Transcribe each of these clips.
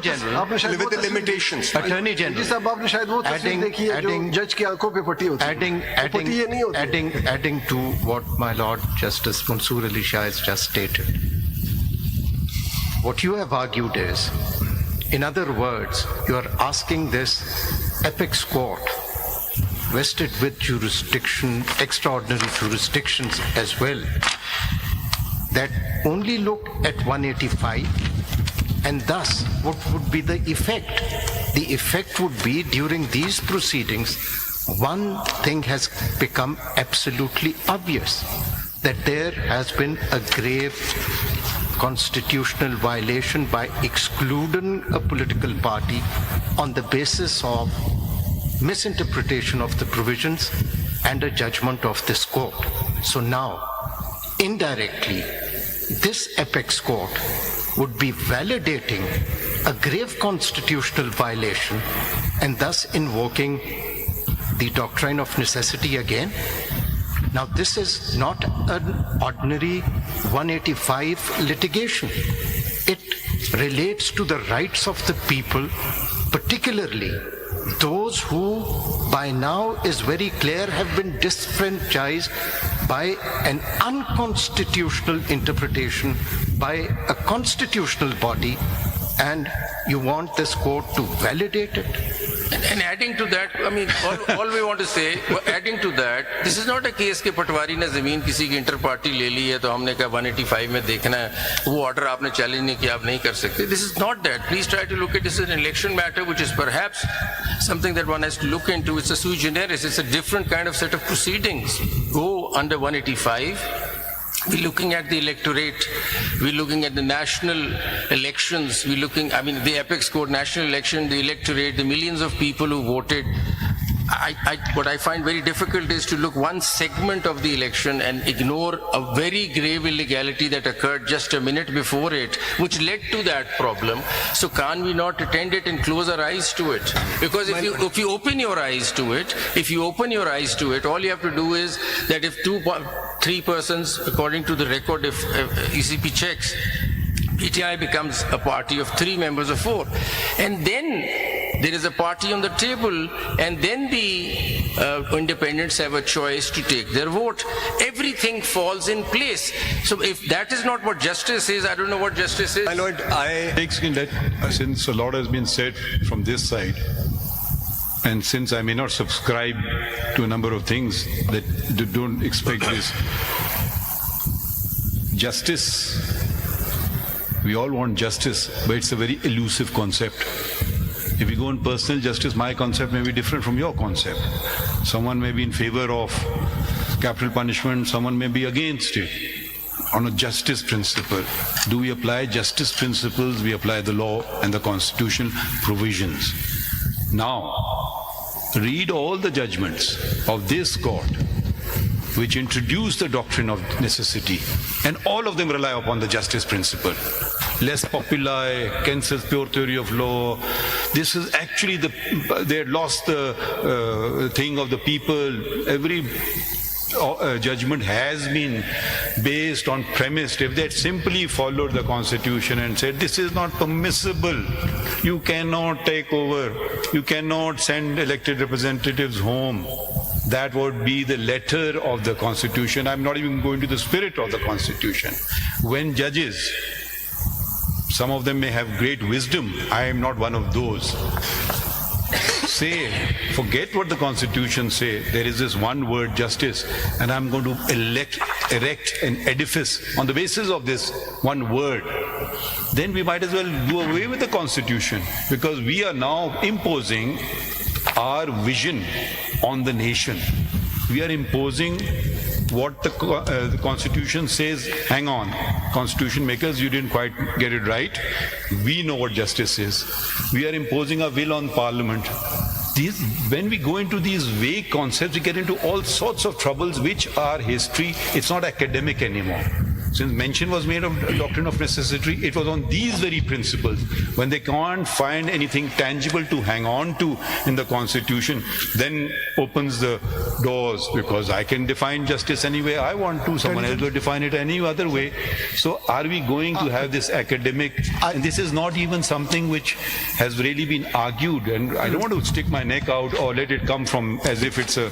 General, with the limitations. Attorney General, جی صاحب آپ نے شاید وہ تصویر دیکھی ہے جو جج کی آنکھوں پہ پٹی ہوتی ہے، پٹی یہ نہیں ہوتی. adding to what my Lord Justice Mansoor Ali Shah has just stated, what you have argued is, in other words, you are asking this apex court, vested with jurisdiction, extraordinary jurisdictions as well, that only look at 185, and thus what would be the effect? The effect would be during these proceedings, one thing has become absolutely obvious, that there has been a grave constitutional violation by excluding a political party on the basis of misinterpretation of the provisions and a judgment of this court. So now, indirectly, this apex court would be validating a grave constitutional violation and thus invoking the doctrine of necessity again. Now, this is not an ordinary 185 litigation. It relates to the rights of the people, particularly those who by now is very clear have been disfranchised by an unconstitutional interpretation by a constitutional body, and you want this court to validate it? And adding to that, I mean, all we want to say, adding to that, this is not a case کہ پٹواری نے زمین کسی کی inter party لے لی ہے تو ہم نے کہا 185 میں دیکھنا ہے، وہ آرڈر آپ نے چیلنج نہیں کیا، آپ نہیں کر سکتے. This is not that. Please try to look at this as an election matter, which is perhaps something that one has to look into. It's a sui generis. It's a different kind of set of proceedings. Go under 185. We're looking at the electorate, we're looking at the national elections, we're looking, I mean, the apex court, national election, the electorate, the millions of people who voted. What I find very difficult is to look one segment of the election and ignore a very grave illegality that occurred just a minute before it, which led to that problem. So can we not attend it and close our eyes to it? Because if you open your eyes to it, all you have to do is that if 3 persons, according to the record, if ECP checks, PTI becomes a party of 3 members of 4. And then there is a party on the table, and then the independents have a choice to take their vote. Everything falls in place. So if that is not what justice is, I don't know what justice is. My Lord, since a lot has been said from this side, and since I may not subscribe to a number of things that don't expect this, justice, we all want justice, but it's a very elusive concept. If you go on personal justice, my concept may be different from your concept. Someone may be in favor of capital punishment, someone may be against it. On a justice principle, do we apply justice principles? We apply the law and the constitutional provisions. Now, read all the judgments of this court which introduce the doctrine of necessity, and all of them rely upon the justice principle. Les populi, Keynes's pure theory of law. This is actually they had lost the thing of the people. Every judgment has been based on premise. If they had simply followed the constitution and said this is not permissible, you cannot take over, you cannot send elected representatives home, that would be the letter of the constitution. I'm not even going to the spirit of the constitution. When judges, some of them may have great wisdom, I am not one of those, say, forget what the constitution says, there is this one word, justice, and I'm going to erect an edifice on the basis of this one word, then we might as well do away with the constitution, because we are now imposing our vision on the nation. We are imposing what the constitution says. Hang on, constitution makers, you didn't quite get it right. We know what justice is. We are imposing our will on parliament. When we go into these vague concepts, we get into all sorts of troubles which are history. It's not academic anymore. since mention was made of doctrine of necessity, it was on these very principles. When they can't find anything tangible to hang on to in the Constitution, then opens the doors, because I can define justice any way I want to, someone else will define it any other way. So are we going to have this academic, and this is not even something which has really been argued, and I don't want to stick my neck out or let it come from as if it's a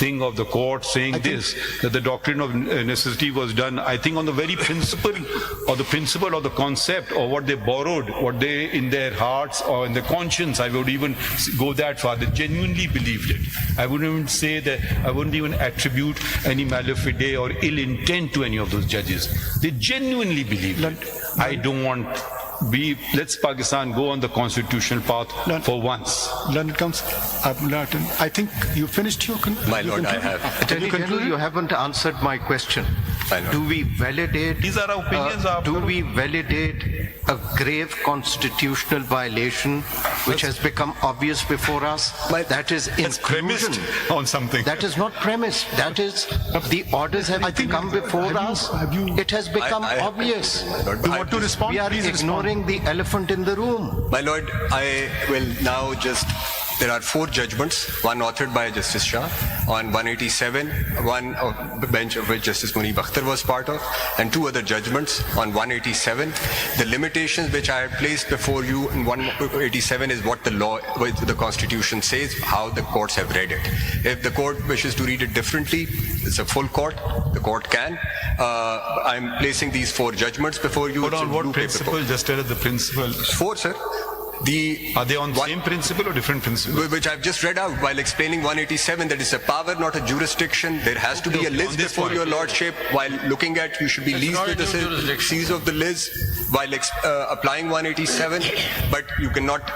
thing of the court saying this, that the doctrine of necessity was done, I think on the very principle or the concept, or what they borrowed, what they in their hearts or in their conscience, I would even go that far, they genuinely believed it. I wouldn't even say that, I wouldn't even attribute any malafide or ill intent to any of those judges. They genuinely believed it. I don't want let's Pakistan go on the constitutional path for once. Learned comes. I think you finished your My lord, I have. Attorney General, you haven't answered my question. Do we validate? These are our opinions. Do we validate a grave constitutional violation which has become obvious before us? That is It's inclusion. premised on something. That is not premised. That is the orders have come before us. It has become obvious. You want to respond? We are Please respond. ignoring the elephant in the room. My lord, I will now just, there are 4 judgments, one authored by Justice Shah on 187, one of the bench of which Justice Munib Akhtar was part of, and 2 other judgments on 187. The limitations which I have placed before you in 187 is what the law, what the Constitution says, how the courts have read it. If the court wishes to read it differently, it's a full court, the court can. I'm placing these 4 judgments before you. Hold on, It's a what blue paper principle? court. Just tell us the principle. 4, sir. Are they on the same principle or different principle? Which I've just read out while explaining 187, that it's a power, not a jurisdiction. There has to be a Okay, list on this before point. your lordship. While looking at, you should be leased not with a the jurisdiction. seize of the list while applying 187, but you cannot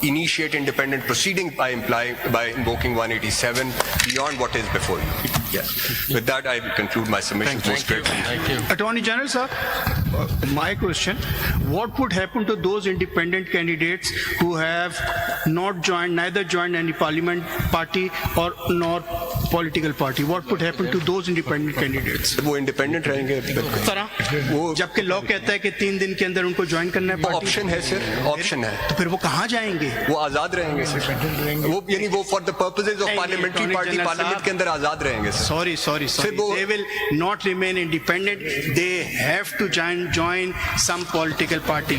initiate independent proceeding by invoking 187 beyond what is before you. Yes. With that, I will conclude my submission. Thank you. Attorney General, sir, my question, what would happen to those independent candidates who have neither joined any parliament party or nor political party? What would happen to those independent candidates? वो independent रहेंगे. तरह वो जबकि law कहता है कि 3 दिन के अंदर उनको ज्वाइन करना है पार्टी, ऑप्शन है सर, ऑप्शन है. तो फिर वो कहाँ जाएंगे? वो आजाद रहेंगे सर. वो यानी वो for the purposes of parliamentary party parliament के अंदर आजाद रहेंगे sir. Sorry. They will not remain independent. They have to join some political party.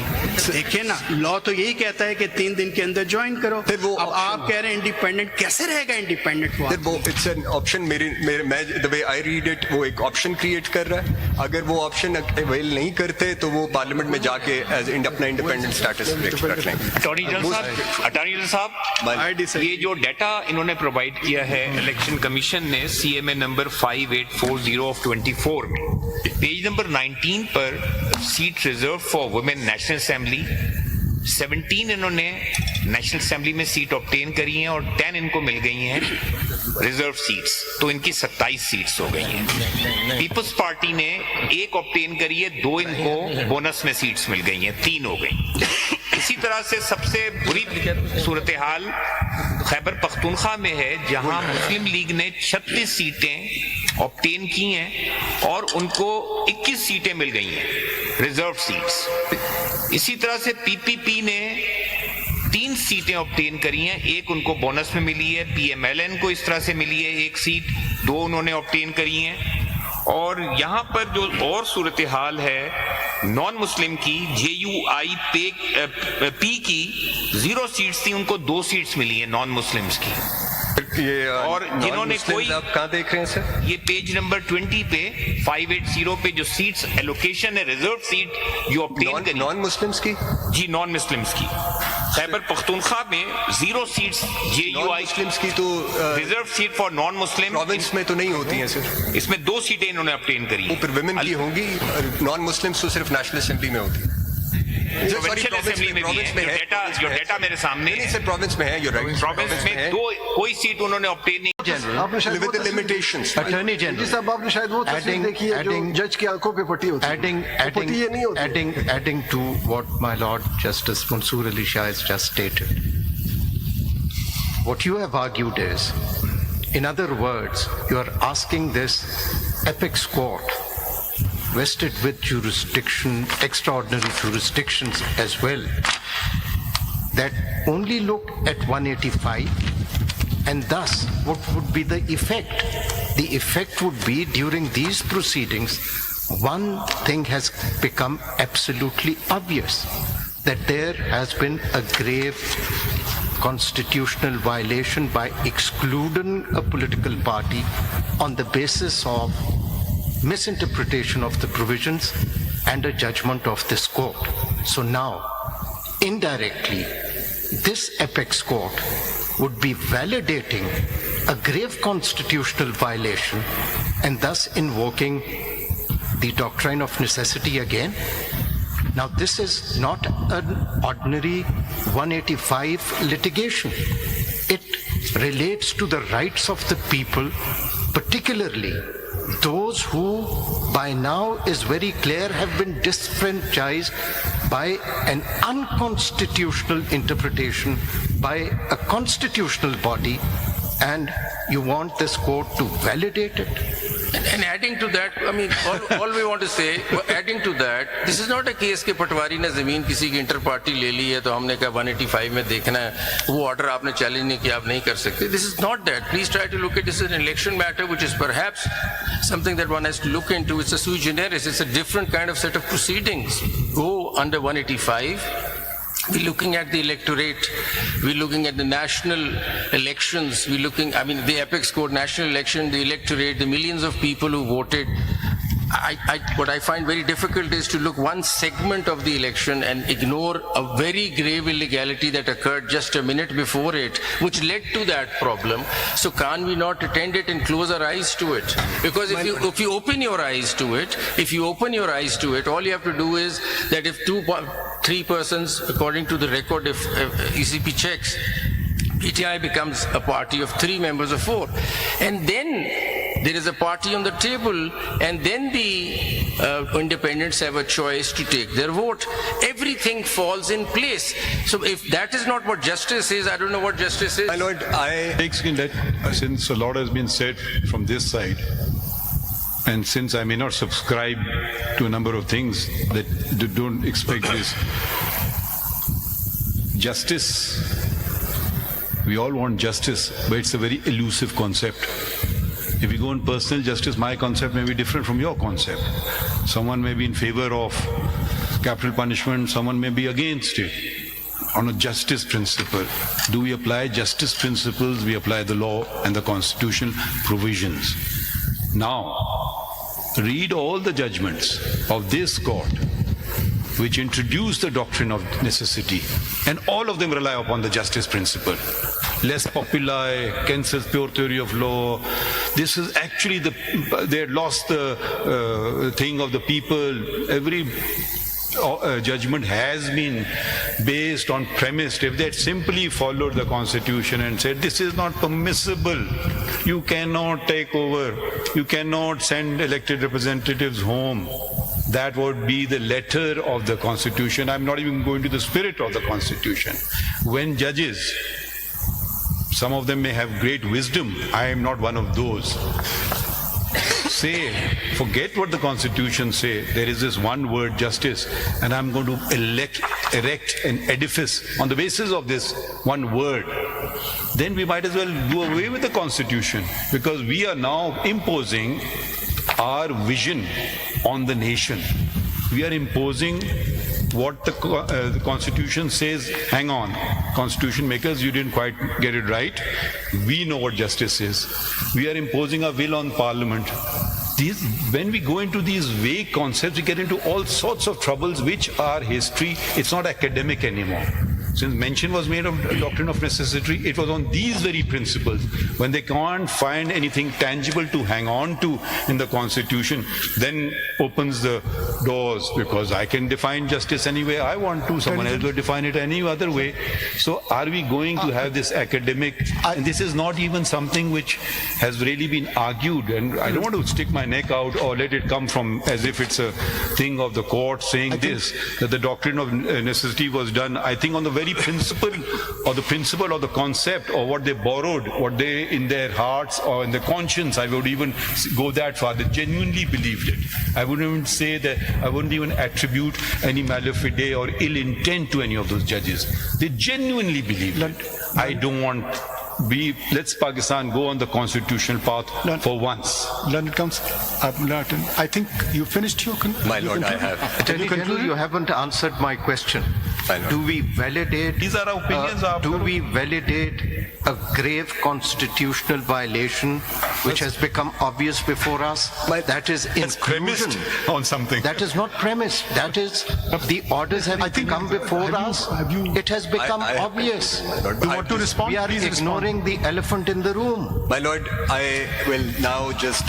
देखिए ना, लॉ तो यही कहता है कि 3 दिन के अंदर ज्वाइन करो. फिर वो अब आप कह रहे हैं इंडिपेंडेंट, कैसे रहेगा इंडिपेंडेंट वो? फिर वो इट्स एन ऑप्शन. मैं the way I read it, वो एक ऑप्शन क्रिएट कर रहा है. अगर वो ऑप्शन अवेल नहीं करते तो वो पार्लियामेंट में जाके एज अपना इंडिपेंडेंट स्टेटस रख लेंगे. अटॉर्नी जनरल साहब, ये जो डाटा इन्होंने प्रोवाइड किया है इलेक्शन कमीशन ने CMA नंबर 5840 ऑफ 24 में, पेज नंबर 19 पर seat reserve for women national assembly 17 इन्होंने नेशनल असेंबली में सीट ऑब्टेन करी हैं और 10 इनको मिल गई हैं रिजर्व सीट्स, तो इनकी 27 सीट्स हो गई हैं. पीपल्स पार्टी ने 1 ऑब्टेन करी है, 2 इनको बोनस में सीट्स मिल गई हैं, 3 हो गई. इसी तरह से सबसे बुरी सूरत हाल खैबर पख्तूनख्वा में है, जहां मुस्लिम लीग ने 36 सीटें ऑब्टेन की हैं और उनको 21 सीटें मिल गई हैं रिजर्व सीट्स. इसी तरह से PPP ने 3 सीटें ऑब्टेन करी हैं, 1 उनको बोनस में मिली है, PMLN को इस तरह से मिली है 1 सीट, 2 उन्होंने ऑब्टेन करी हैं. और यहाँ पर जो और सूरत हाल है नॉन मुस्लिम की, JUIP की 0 सीट्स थी, उनको 2 सीट्स मिली है नॉन मुस्लिम्स की. ये और जिन्होंने कोई, आप कहाँ देख रहे हैं सर? ये पेज नंबर 20 पे 580 पे जो सीट्स एलोकेशन है, रिजर्व सीट जो ऑब्टेन करी नॉन मुस्लिम्स की, जी नॉन मुस्लिम्स की, खैबर पख्तूनख्वा में 0 सीट्स JUI मुस्लिम्स की तो reserve seat for non Muslim, province में तो नहीं होती हैं सर. इसमें 2 सीटें इन्होंने ऑब्टेन करी. वो फिर विमेन की होंगी, नॉन मुस्लिम्स तो सिर्फ नेशनल असेंबली में होती है. प्रोविंशियल असेंबली में भी है, जो डेटा मेरे सामने नहीं सर, प्रोविंस में है, you're right. प्रोविंस में कोई सीट उन्होंने ऑब्टेन नहीं. आपने शायद With the limitations. Attorney ji General, साहब, आपने शायद वो तस्वीर देखी है जो जज की आंखों पे पट्टी होती है. पट्टी ये नहीं होती. adding to what my Lord Justice Mansoor Ali Shah has just stated. What you have argued is, in other words, you are asking this apex court vested with jurisdiction, extraordinary jurisdictions as well, that only look at 185, and thus what would be the effect? The effect would be during these proceedings, one thing has become absolutely obvious, that there has been a grave constitutional violation by excluding a political party on the basis of misinterpretation of the provisions and a judgment of this court. So now, indirectly, this apex court would be validating a grave constitutional violation and thus invoking the doctrine of necessity again. Now, this is not an ordinary 185 litigation. It relates to the rights of the people, particularly those who by now is very clear have been disfranchised by an unconstitutional interpretation by a constitutional body, and you want this court to validate it. And adding to that, I mean, all we want to say, adding to that, this is not a case कि पटवारी ने जमीन किसी की inter party ले ली है तो हमने कहा 185 में देखना है, वो ऑर्डर आपने चैलेंज नहीं किया, आप नहीं कर सकते. This is not that. Please try to look at this as an election matter, which is perhaps something that one has to look into. It's a sui generis. It's a different kind of set of proceedings. Go under 185. We're looking at the electorate, we're looking at the national elections, we're looking, I mean, the apex court, national election, the electorate, the millions of people who voted. What I find very difficult is to look one segment of the election and ignore a very grave illegality that occurred just a minute before it, which led to that problem. So can we not attend it and close our eyes to it? Because if you open your eyes to it, all you have to do is that if 3 persons, according to the record, if ECP checks, PTI becomes a party of 3 members of 4. And then there is a party on the table, and then the independents have a choice to take their vote. Everything falls in place. So if that is not what justice is, I don't know what justice is. My Lord, since a lot has been said from this side, and since I may not subscribe to a number of things that don't expect this, justice, we all want justice, but it's a very elusive concept. If you go on personal justice, my concept may be different from your concept. Someone may be in favor of capital punishment, someone may be against it. On a justice principle, do we apply justice principles? We apply the law and the constitutional provisions. Now, read all the judgments of this court which introduce the doctrine of necessity, and all of them rely upon the justice principle. Les populi, Keynes's pure theory of law. This is actually they had lost the thing of the people. Every judgment has been based on premise. If they had simply followed the constitution and said, this is not permissible, you cannot take over, you cannot send elected representatives home, that would be the letter of the constitution. I'm not even going to the spirit of the constitution. When judges, some of them may have great wisdom, I am not one of those, say, forget what the constitution say, there is this one word, justice, and I'm going to erect an edifice on the basis of this one word, then we might as well do away with the constitution, because we are now imposing our vision on the nation. We are imposing what the constitution says. Hang on, constitution makers, you didn't quite get it right. We know what justice is. We are imposing our will on parliament. When we go into these vague concepts, we get into all sorts of troubles which are history. It's not academic anymore. Since mention was made of doctrine of necessity, it was on these very principles. When they can't find anything tangible to hang on to in the constitution, then opens the doors, because I can define justice any way I want to, someone else will define it any other way. So are we going to have this academic, and this is not even something which has really been argued, and I don't want to stick my neck out or let it come from as if it's a thing of the court saying this, that the doctrine of necessity was done, I think, on the very very principle or the concept or what they borrowed, what they in their hearts or in their conscience, I would even go that far, they genuinely believed it. I wouldn't even say that, I wouldn't even attribute any malafide or ill intent to any of those judges. They genuinely believed it. I don't want let's Pakistan go on the constitutional path for once. Learned Counsel, I think you finished your My Lord, I have. Attorney General, you haven't answered my question. I know. Do we validate? These are our opinions. Do we validate a grave constitutional violation which has become obvious before us? That is inclusion. On something. That is not premised. That is the orders have come before us. It has become obvious. You want to respond? We are Please ignoring the elephant in the room. My Lord, I will now just,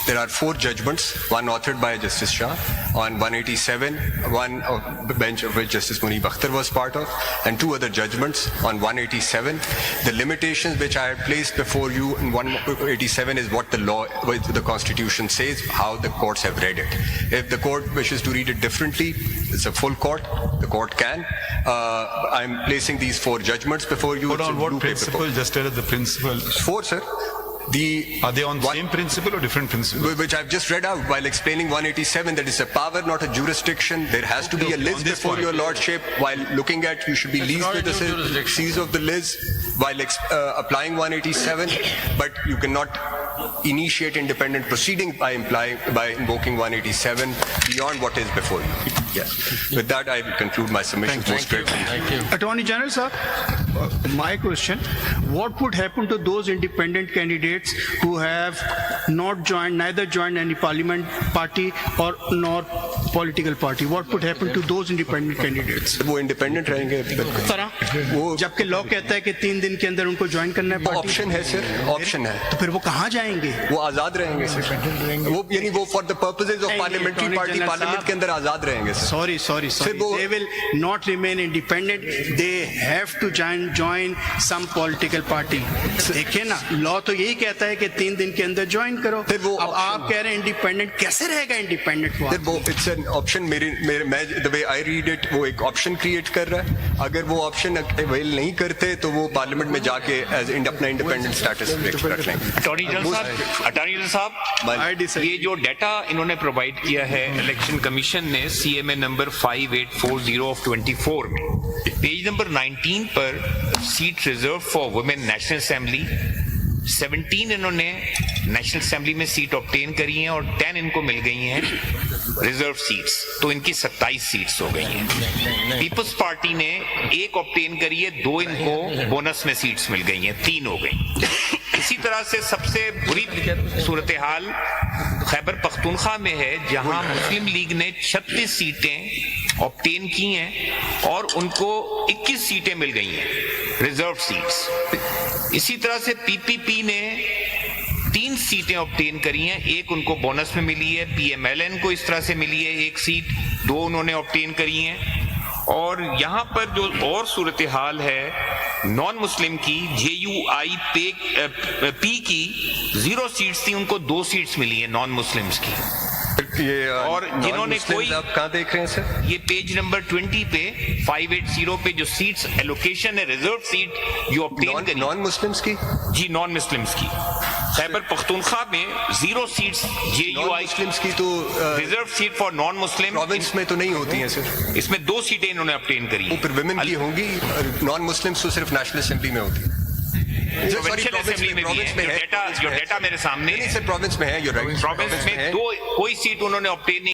there are 4 judgments, one authored by Justice Shah on 187, one of the bench of which Justice Munib Akhtar was part of, and 2 other judgments on 187. The limitations which I have placed before you in 187 is what the law, what the Constitution says, how the courts have read it. If the court wishes to read it differently, it's a full court, the court can. I'm placing these 4 judgments before you. But on what principle? Just tell us the principle. 4, sir. Are they on the same principle or different principle? Which I've just read out while explaining 187, that it's a power, not a jurisdiction. There has to be a list before your lordship. While looking at, you should be leased with the seize of the list while applying 187, but you cannot initiate independent proceeding by invoking 187 beyond what is before you. Yes. With that, I will conclude my submission most gratefully. Attorney General, sir, my question, what would happen to those independent candidates who have neither joined any parliament party or nor political party? What would happen to those independent candidates? वो independent रहेंगे. तरह जबकि law कहता है कि 3 दिन के अंदर उनको ज्वाइन करना है पार्टी. ऑप्शन है सर, ऑप्शन है. तो फिर वो कहाँ जाएंगे? वो आजाद रहेंगे सर. वो यानी वो for the purposes of parliamentary party parliament के अंदर आजाद रहेंगे sir. Sorry. They will not remain independent. They have to join some political party. देखिए ना, law तो यही कहता है कि 3 दिन के अंदर ज्वाइन करो. अब आप कह रहे हैं इंडिपेंडेंट, कैसे रहेगा इंडिपेंडेंट? वो इट्स एन ऑप्शन. मैं the way I read it, वो एक ऑप्शन क्रिएट कर रहा है. अगर वो ऑप्शन अवेल नहीं करते तो वो पार्लियामेंट में जाके अपना इंडिपेंडेंट स्टेटस रख लेंगे. अटॉर्नी जनरल साहब, ये जो डाटा इन्होंने प्रोवाइड किया है इलेक्शन कमीशन ने CMA नंबर 5840 ऑफ 24 में, पेज नंबर 19 पर seat reserve for women national assembly 17 इन्होंने नेशनल असेंबली में सीट ऑब्टेन करी हैं और 10 इनको मिल गई हैं रिजर्व सीट्स, तो इनकी 27 सीट्स हो गई हैं. पीपल्स पार्टी ने 1 ऑब्टेन करी है, 2 इनको बोनस में सीट्स मिल गई हैं, 3 हो गई. इसी तरह से सबसे बुरी सूरत हाल खैबर पख्तूनख्वा में है, जहां मुस्लिम लीग ने 36 सीटें ऑब्टेन की हैं और उनको 21 सीटें मिल गई हैं रिजर्व सीट्स. इसी तरह से PPP ने 3 सीटें ऑब्टेन करी हैं, 1 उनको बोनस में मिली है, PMLN को इस तरह से मिली है 1 सीट, 2 उन्होंने ऑब्टेन करी हैं. और यहाँ पर जो और सूरत हाल है नॉन मुस्लिम की, JUIP की 0 सीट्स थी, उनको 2 सीट्स मिली है नॉन मुस्लिम्स की. ये और जिन्होंने कोई, आप कहाँ देख रहे हैं सर? ये पेज नंबर 20 पे 580 पे जो सीट्स एलोकेशन है, रिजर्व सीट जो ऑब्टेन करी नॉन मुस्लिम्स की, जी नॉन मुस्लिम्स की, खैबर पख्तूनख्वा में 0 सीट्स JUI मुस्लिम्स की तो reserve seat for non Muslim province में तो नहीं होती हैं सर. इसमें 2 सीटें इन्होंने ऑब्टेन करी. वो फिर विमेन की होंगी, नॉन मुस्लिम्स तो सिर्फ नेशनल असेंबली में होती है. प्रोविंशियल असेंबली में भी है. जो डेटा मेरे सामने प्रोविंस में है, प्रोविंस में 2 कोई सीट उन्होंने ऑब्टेन